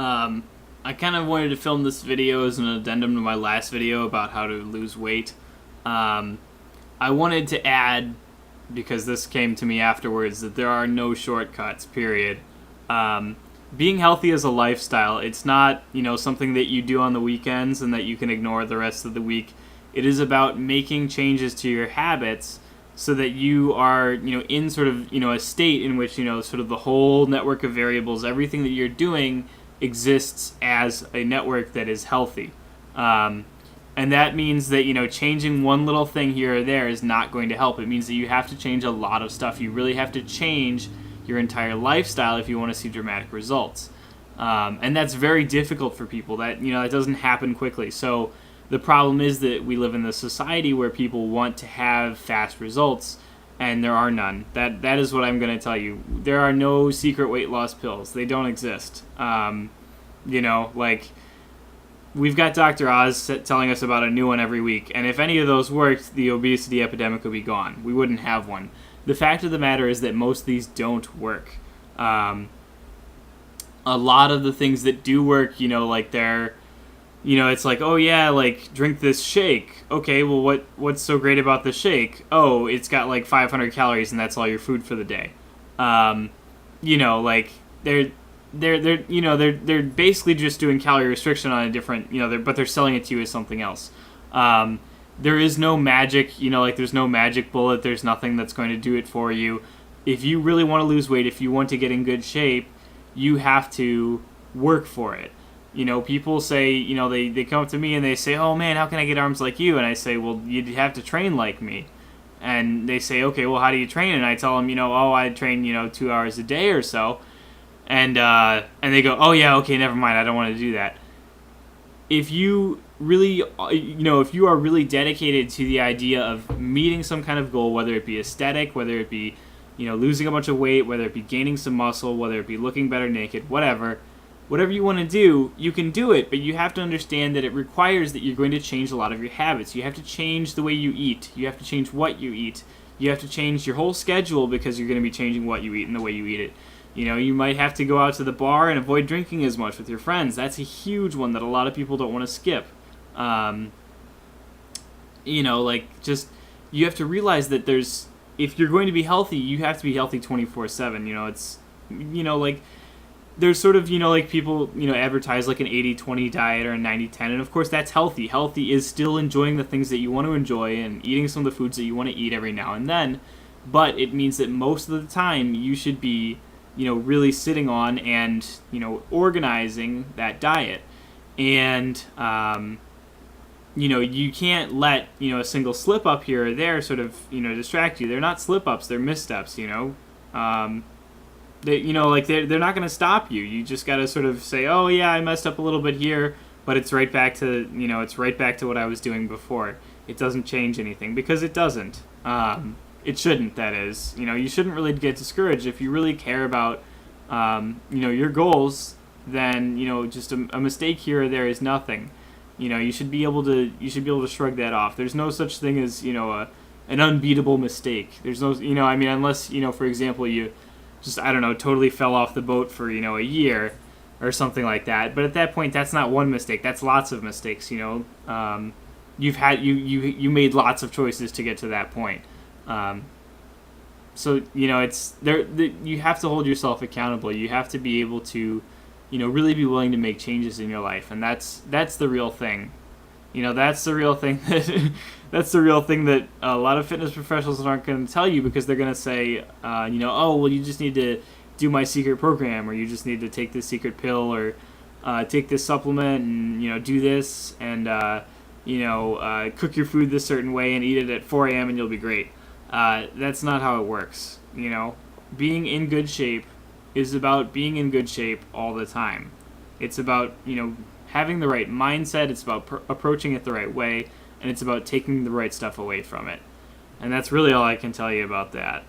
I kind of wanted to film this video as an addendum to my last video about how to lose weight. I wanted to add, because this came to me afterwards, that there are no shortcuts, period. Being healthy is a lifestyle. It's not, something that you do on the weekends and that you can ignore the rest of the week. It is about making changes to your habits so that you are, in sort of, a state in which, sort of the whole network of variables, everything that you're doing exists as a network that is healthy. And that means that, changing one little thing here or there is not going to help. It means that you have to change a lot of stuff. You really have to change your entire lifestyle if you want to see dramatic results. And that's very difficult for people. That doesn't happen quickly. So the problem is that we live in this society where people want to have fast results, and there are none. That is what I'm going to tell you. There are no secret weight loss pills. They don't exist. We've got Dr. Oz telling us about a new one every week, and if any of those worked, the obesity epidemic would be gone. We wouldn't have one. The fact of the matter is that most of these don't work. A lot of the things that do work, they're, it's like, oh yeah, drink this shake. Okay, well, what's so great about the shake? Oh, it's got 500 calories and that's all your food for the day. They're basically just doing calorie restriction on a different, but they're selling it to you as something else. There is no magic, there's no magic bullet. There's nothing that's going to do it for you. If you really want to lose weight, if you want to get in good shape, you have to work for it. People say, they come up to me and they say, oh man, how can I get arms like you? And I say, well, you'd have to train like me. And they say, okay, well, how do you train? And I tell them, I train, 2 hours a day or so. And they go, oh yeah, okay, never mind, I don't want to do that. If you really, if you are really dedicated to the idea of meeting some kind of goal, whether it be aesthetic, whether it be, losing a bunch of weight, whether it be gaining some muscle, whether it be looking better naked, whatever you want to do, you can do it, but you have to understand that it requires that you're going to change a lot of your habits. You have to change the way you eat. You have to change what you eat. You have to change your whole schedule because you're going to be changing what you eat and the way you eat it. You might have to go out to the bar and avoid drinking as much with your friends. That's a huge one that a lot of people don't want to skip. You have to realize that if you're going to be healthy, you have to be healthy 24/7. There's sort of, people, advertise an 80-20 diet or a 90-10, and of course that's healthy. Healthy is still enjoying the things that you want to enjoy and eating some of the foods that you want to eat every now and then, but it means that most of the time you should be, really sitting on and, organizing that diet. And, you can't let, a single slip up here or there sort of, distract you. They're not slip ups, they're missteps, they're not going to stop you. You just got to sort of say, oh yeah, I messed up a little bit here, but it's right back to, it's right back to what I was doing before. It doesn't change anything, because it doesn't. It shouldn't, that is. You shouldn't really get discouraged. If you really care about, your goals, then, just a mistake here or there is nothing. You should be able to shrug that off. There's no such thing as, an unbeatable mistake. There's no, unless, for example, you just, totally fell off the boat for, a year or something like that. But at that point, that's not one mistake. That's lots of mistakes, you made lots of choices to get to that point. So, it's there. You have to hold yourself accountable. You have to be able to, really be willing to make changes in your life, and that's the real thing. That's the real thing that's the real thing that a lot of fitness professionals aren't going to tell you, because they're going to say, oh, well, you just need to do my secret program, or you just need to take this secret pill, or take this supplement, and do this, and cook your food this certain way and eat it at 4 a.m. and you'll be great. That's not how it works. Being in good shape is about being in good shape all the time. It's about, having the right mindset. It's about approaching it the right way, and it's about taking the right stuff away from it. And that's really all I can tell you about that.